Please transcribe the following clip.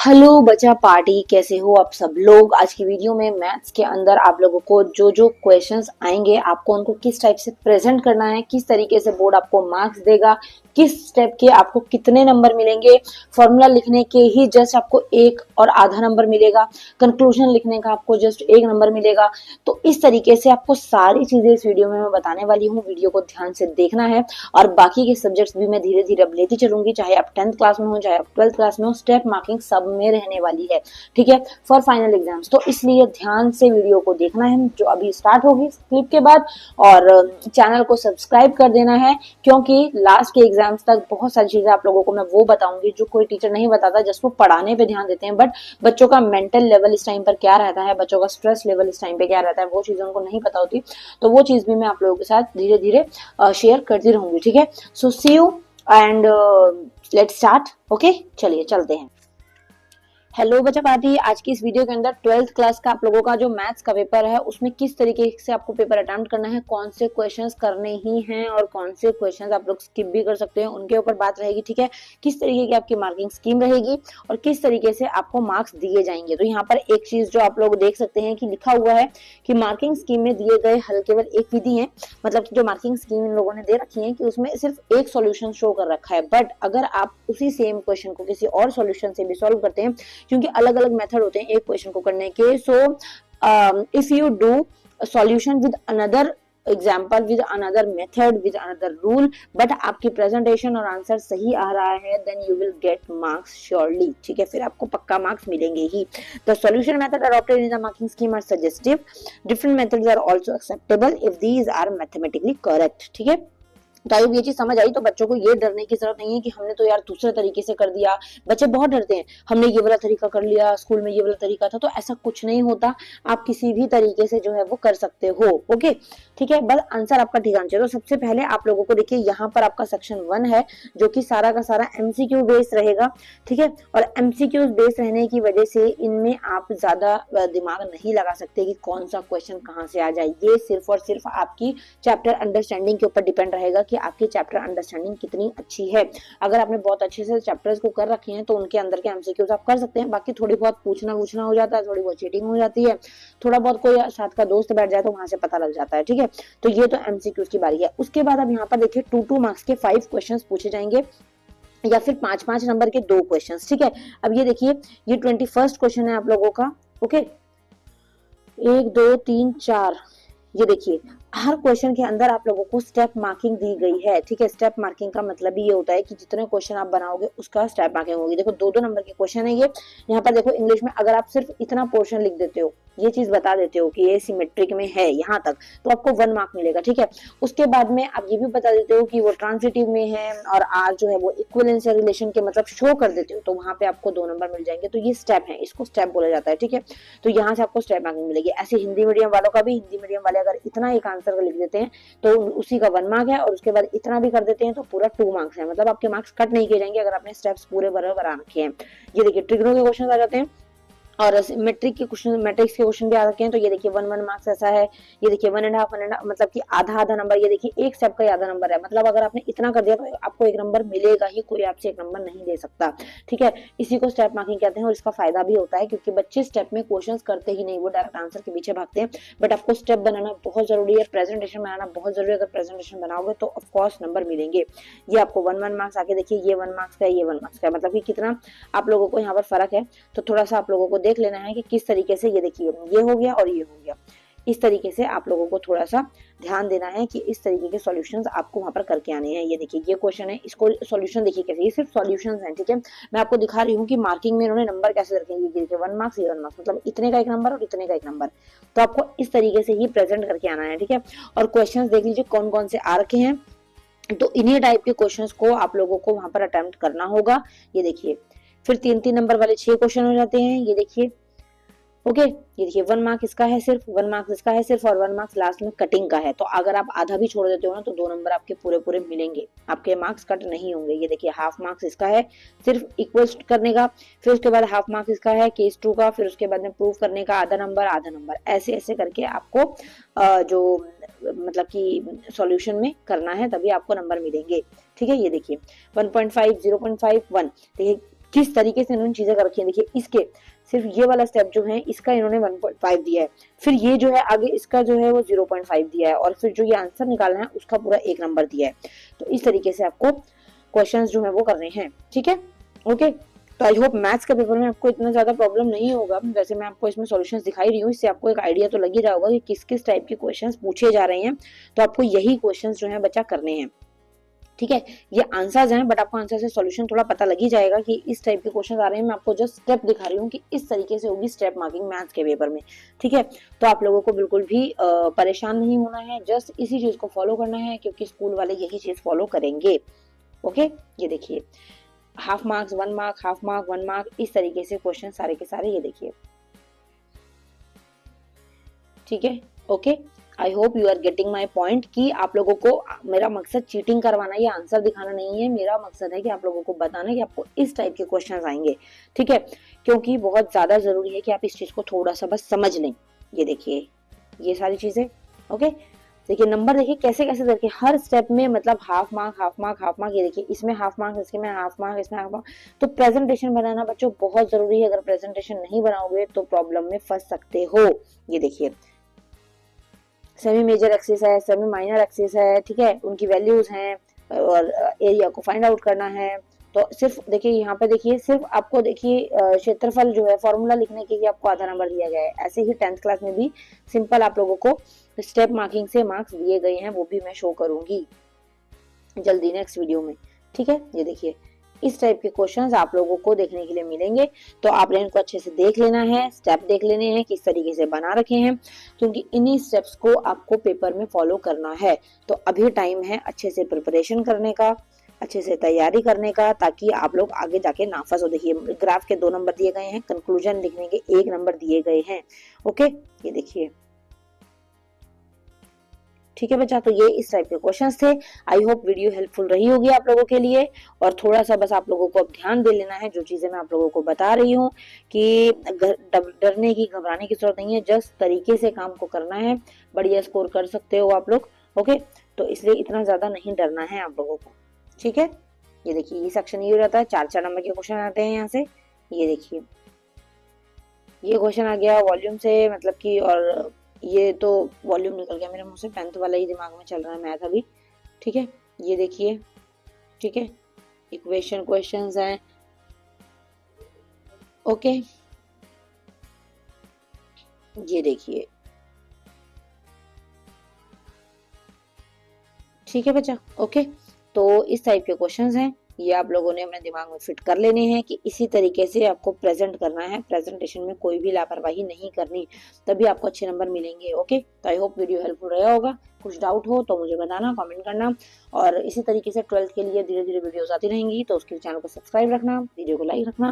Hello बच्चा party, कैसे हो आप सब लोग। आज की वीडियो में मैथ्स के अंदर आप लोगों को जो जो क्वेश्चंस आएंगे आपको उनको किस टाइप से प्रेजेंट करना है, किस तरीके से बोर्ड आपको मार्क्स देगा, किस स्टेप के आपको कितने नंबर मिलेंगे, फॉर्मूला लिखने के ही जस्ट आपको 1 और आधा नंबर मिलेगा, कंक्लूजन लिखने का आपको जस्ट 1 नंबर मिलेगा। तो इस तरीके से आपको सारी चीजें इस वीडियो में मैं बताने वाली हूँ। वीडियो को ध्यान से देखना है और बाकी के सब्जेक्ट्स भी मैं धीरे धीरे अब लेती चलूंगी, चाहे आप 10th क्लास में हो चाहे आप 12th क्लास में हो। स्टेप मार्किंग सब में रहने वाली है, ठीक है, फॉर फाइनल एग्जाम्स। तो इसलिए ध्यान से वीडियो को देखना है जो अभी स्टार्ट होगी क्लिप के बाद, और चैनल को सब्सक्राइब कर देना है, क्योंकि लास्ट के एग्जाम्स तक बहुत सारी चीजें आप लोगों को मैं वो बताऊंगी जो कोई टीचर नहीं बताता। जस्ट वो पढ़ाने पे ध्यान देते हैं, बट बच्चों का मेंटल लेवल इस टाइम पर क्या रहता है, बच्चों का स्ट्रेस लेवल इस टाइम पे क्या रहता है, वो चीजें उनको नहीं पता होती। तो वो चीज भी मैं आप लोगों के साथ धीरे धीरे शेयर करती रहूंगी, ठीक है। So see you and let's start. Okay, चलिए चलते हैं। हेलो बच्चा पार्टी, आज की इस वीडियो के अंदर 12th क्लास का आप लोगों का जो मैथ्स का पेपर है उसमें किस तरीके से आपको पेपर अटेम्प्ट करना है, कौन से क्वेश्चंस करने ही हैं और कौन से क्वेश्चंस आप लोग स्किप भी कर सकते हैं, उनके ऊपर बात रहेगी, ठीक है। किस तरीके की आपकी मार्किंग स्कीम रहेगी और किस तरीके से आपको मार्क्स दिए जाएंगे। तो यहाँ पर एक चीज जो आप लोग देख सकते हैं कि लिखा हुआ है कि मार्किंग स्कीम में दिए गए हल केवल एक विधि है। मतलब जो मार्किंग स्कीम इन लोगों ने दे रखी है कि उसमें सिर्फ एक सॉल्यूशन शो कर रखा है, बट अगर आप उसी सेम क्वेश्चन को किसी और सॉल्यूशन से भी सॉल्व करते हैं, क्योंकि अलग अलग मेथड होते हैं एक क्वेश्चन को करने के। So if you do solution with another example, with another method, with another rule, but आपकी प्रेजेंटेशन और आंसर सही आ रहा है, then you will get marks surely, ठीक है। फिर आपको पक्का मार्क्स मिलेंगे ही। The solution method adopted in the marking scheme are suggestive, different methods are also acceptable if these are mathematically correct, ठीक है। तो आई ये चीज समझ आई। तो बच्चों को ये डरने की जरूरत नहीं है कि हमने तो यार दूसरे तरीके से कर दिया। बच्चे बहुत डरते हैं, हमने ये वाला तरीका कर लिया, स्कूल में ये वाला तरीका था। तो ऐसा कुछ नहीं होता, आप किसी भी तरीके से जो है वो कर सकते हो। ओके, ठीक है, बस आंसर आपका ठीक आना चाहिए। तो सबसे पहले आप लोगों को देखिए, यहाँ पर आपका सेक्शन 1 है जो कि सारा का सारा एमसीक्यू बेस रहेगा, ठीक है। और एमसीक्यू बेस रहने की वजह से इनमें आप ज्यादा दिमाग नहीं लगा सकते कि कौन सा क्वेश्चन कहाँ से आ जाए। ये सिर्फ और सिर्फ आपकी चैप्टर अंडरस्टैंडिंग के ऊपर डिपेंड रहेगा कि आपकी चैप्टर अंडरस्टैंडिंग कितनी अच्छी है। अगर आपने बहुत अच्छे से चैप्टर्स को कर रखे हैं तो उनके अंदर के एमसीक्यूज आप कर सकते हैं। बाकी थोड़ी बहुत पूछना हो जाता है, थोड़ी बहुत चीटिंग हो जाती है, थोड़ा बहुत कोई साथ का दोस्त बैठ जाए तो वहां से पता लग जाता है, ठीक है। तो ये तो एमसीक्यूज की बारी है। उसके बाद अब यहाँ पर देखिए 2-2 मार्क्स के 5 क्वेश्चन पूछे जाएंगे या फिर 5-5 नंबर के 2 क्वेश्चन, ठीक है। अब ये देखिए, ये 21st क्वेश्चन है आप लोगों का। ओके, 1 2 3 4, ये देखिए हर क्वेश्चन के अंदर आप लोगों को स्टेप मार्किंग दी गई है, ठीक है। स्टेप मार्किंग का मतलब ये होता है कि जितने क्वेश्चन आप बनाओगे उसका स्टेप मार्किंग होगी। देखो 2-2 नंबर के क्वेश्चन है ये। यहाँ पर देखो इंग्लिश में अगर आप सिर्फ इतना पोर्शन लिख देते हो, ये चीज बता देते हो कि ये सिमेट्रिक में है यहाँ तक, तो आपको 1 मार्क मिलेगा, ठीक है। उसके बाद में आप ये भी बता देते हो कि वो ट्रांसिटिव में है और आर जो है वो इक्विवेलेंस या रिलेशन के मतलब शो कर देते हो, तो वहां पे आपको 2 नंबर मिल जाएंगे। तो ये स्टेप है, इसको स्टेप बोला जाता है, ठीक है। तो यहाँ से आपको स्टेप मार्किंग मिलेगी। ऐसे हिंदी मीडियम वालों का भी, हिंदी मीडियम वाले अगर इतना एक आंसर लिख देते हैं तो उसी का 1 मार्क है, और उसके बाद इतना भी कर देते हैं तो पूरा 2 मार्क्स है। मतलब आपके मार्क्स कट नहीं किए जाएंगे अगर आपने स्टेप्स पूरे बराबर आ रखे हैं। ये देखिए ट्रिग्नो के क्वेश्चन आ जाते हैं और मेट्रिक के क्वेश्चन, मैट्रिक्स के क्वेश्चन भी आ रखे हैं। तो ये देखिए 1-1 मार्क्स ऐसा है, ये देखिए 1.5 मतलब कि आधा नंबर। ये देखिए एक स्टेप का आधा नंबर है, मतलब अगर आपने इतना कर दिया तो आपको 1 नंबर मिलेगा ही, कोई आपसे 1 नंबर नहीं दे सकता, ठीक है। इसी को स्टेप मार्किंग कहते हैं और इसका फायदा भी होता है क्योंकि बच्चे स्टेप में क्वेश्चन करते ही नहीं, वो डायरेक्ट आंसर के पीछे भागते हैं। बट आपको स्टेप बनाना बहुत जरूरी है, प्रेजेंटेशन बनाना बहुत जरूरी है। अगर प्रेजेंटेशन बनाओगे तो ऑफकोर्स नंबर मिलेंगे। ये आपको 1-1 मार्क्स आके देखिए, ये 1 मार्क्स का, ये 1 मार्क्स का, मतलब कि कितना आप लोगों को यहाँ पर फर्क है। तो थोड़ा सा आप लोगों को देख लेना है कि किस तरीके से, ये देखिए ये हो गया और ये हो गया। इस तरीके से आप लोगों को थोड़ा सा ध्यान देना है कि इस तरीके के सॉल्यूशंस आपको वहां पर करके आने हैं। ये देखिए ये क्वेश्चन है, इसको सॉल्यूशन देखिए कैसे, ये सिर्फ सॉल्यूशंस हैं, ठीक है। मैं आपको दिखा रही हूँ कि मार्किंग में इन्होंने नंबर कैसे रखे हैं। ये देखिए 1 मार्क्स, ये 1 मार्क्स, मतलब इतने का 1 नंबर और इतने का 1 नंबर। तो आपको इस तरीके से ही प्रेजेंट करके आना है, ठीक है। और क्वेश्चन देख लीजिए कौन कौन से आ रखे हैं। तो इन्हीं टाइप के क्वेश्चंस को आप लोगों को वहां पर अटेम्प्ट करना होगा। ये देखिए फिर 3-3 नंबर वाले 6 क्वेश्चन हो जाते हैं। ये देखिए ओके, ये देखिए 1 मार्क इसका है सिर्फ, 1 मार्क इसका है सिर्फ, और 1 मार्क्स लास्ट में कटिंग का है। तो अगर आप आधा भी छोड़ देते हो ना तो 2 नंबर आपके पूरे पूरे मिलेंगे, आपके मार्क्स कट नहीं होंगे। ये देखिए हाफ मार्क्स इसका है सिर्फ इक्वल्स करने का, फिर उसके बाद हाफ मार्क्स इसका है केस 2 का, फिर उसके बाद में प्रूव करने का आधा नंबर, ऐसे ऐसे करके आपको जो मतलब कि सॉल्यूशन में करना है, तभी आपको नंबर मिलेंगे, ठीक है। ये देखिए 1.5, 0.5, 1, देखिए किस तरीके से इन्होंने चीजें कर रखी है। देखिए इसके सिर्फ ये वाला स्टेप जो है इसका इन्होंने 1.5 दिया है, फिर ये जो है आगे इसका जो है वो 0.5 दिया है, और फिर जो ये आंसर निकालना है उसका पूरा 1 नंबर दिया है। तो इस तरीके से आपको क्वेश्चंस जो है वो करने हैं, ठीक है। ओके, तो आई होप मैथ्स के पेपर में आपको इतना ज्यादा प्रॉब्लम नहीं होगा। वैसे मैं आपको इसमें सॉल्यूशंस दिखाई रही हूँ, इससे आपको एक आइडिया तो लग ही रहा होगा कि किस किस टाइप के क्वेश्चंस पूछे जा रहे हैं। तो आपको यही क्वेश्चंस जो है बच्चा करने हैं, ठीक है। ये आंसर्स हैं, बट आपको आंसर से सॉल्यूशन थोड़ा पता लग ही जाएगा कि इस टाइप के क्वेश्चन आ रहे हैं। मैं आपको जस्ट स्टेप दिखा रही हूँ कि इस तरीके से होगी स्टेप मार्किंग मैथ्स के पेपर में, ठीक है। तो आप लोगों को बिल्कुल भी परेशान नहीं होना है, जस्ट इसी चीज को फॉलो करना है, क्योंकि स्कूल वाले यही चीज फॉलो करेंगे। ओके, ये देखिए half marks 1 mark, half mark 1 mark, इस तरीके से क्वेश्चन सारे के सारे, ये देखिए, ठीक है। Okay, I hope you are getting my point कि आप लोगों को मेरा मकसद चीटिंग करवाना या आंसर दिखाना नहीं है। मेरा मकसद है कि आप लोगों को बताना कि आपको इस टाइप के क्वेश्चंस आएंगे, ठीक है। क्योंकि बहुत ज्यादा जरूरी है कि आप इस चीज को थोड़ा सा बस समझ लें। ये देखिए ये सारी चीजें, ओके। देखिए नंबर देखिए कैसे कैसे देखिए हर स्टेप में, मतलब half mark half mark half mark, ये देखिए इसमें हाफ मार्क, इसमें हाफ मार्क, इसमें हाफ मार्क। तो प्रेजेंटेशन बनाना बच्चों बहुत जरूरी है। अगर प्रेजेंटेशन नहीं बनाओगे तो प्रॉब्लम में फंस सकते हो। ये देखिए सेमी मेजर एक्सिस है, सेमी माइनर एक्सिस है, ठीक है, उनकी वैल्यूज हैं और एरिया को फाइंड आउट करना है। तो सिर्फ देखिए यहाँ पे देखिए सिर्फ आपको देखिए क्षेत्रफल जो है फॉर्मूला लिखने के लिए आपको आधा नंबर दिया गया है। ऐसे ही 10th क्लास में भी सिंपल आप लोगों को स्टेप मार्किंग से मार्क्स दिए गए हैं, वो भी मैं शो करूंगी जल्दी नेक्स्ट वीडियो में, ठीक है। ये देखिए इस टाइप के क्वेश्चंस आप लोगों को देखने के लिए मिलेंगे, तो आपने इनको अच्छे से देख लेना है, स्टेप देख लेने हैं किस तरीके से बना रखे हैं, क्योंकि इन्हीं स्टेप्स को आपको पेपर में फॉलो करना है। तो अभी टाइम है अच्छे से प्रिपरेशन करने का, अच्छे से तैयारी करने का, ताकि आप लोग आगे जाके ना फंसो। देखिए ग्राफ के 2 नंबर दिए गए हैं, कंक्लूजन लिखने के 1 नंबर दिए गए हैं। ओके, ये देखिए, ठीक है बच्चा। तो ये इस टाइप के क्वेश्चंस थे। आई होप वीडियो हेल्पफुल रही होगी आप लोगों के लिए। और थोड़ा सा बस आप लोगों को अब ध्यान दे लेना है जो चीजें मैं आप लोगों को बता रही हूँ, कि डरने की घबराने की जरूरत नहीं है, जस्ट तरीके से काम को करना है। बढ़िया स्कोर कर सकते हो आप लोग, ओके। तो इसलिए इतना ज्यादा नहीं डरना है आप लोगों को, ठीक है। ये देखिए ये सेक्शन ये रहता है, 4-4 नंबर के क्वेश्चन आते हैं यहाँ से। ये देखिए ये क्वेश्चन आ गया वॉल्यूम से, मतलब कि, और ये तो वॉल्यूम निकल गया मेरे मुंह से, 10th वाला ही दिमाग में चल रहा है मैथ अभी, ठीक है। ये देखिए, ठीक है, इक्वेशन क्वेश्चंस हैं, ओके। ये देखिए, ठीक है बच्चा, ओके। तो इस टाइप के क्वेश्चंस हैं, ये आप लोगों ने अपने दिमाग में फिट कर लेने हैं कि इसी तरीके से आपको प्रेजेंट करना है। प्रेजेंटेशन में कोई भी लापरवाही नहीं करनी, तभी आपको अच्छे नंबर मिलेंगे, ओके। तो आई होप वीडियो हेल्पफुल रहा होगा। कुछ डाउट हो तो मुझे बताना, कमेंट करना, और इसी तरीके से 12th के लिए धीरे धीरे वीडियोस आती रहेंगी, तो उसके चैनल को सब्सक्राइब रखना, वीडियो को लाइक रखना।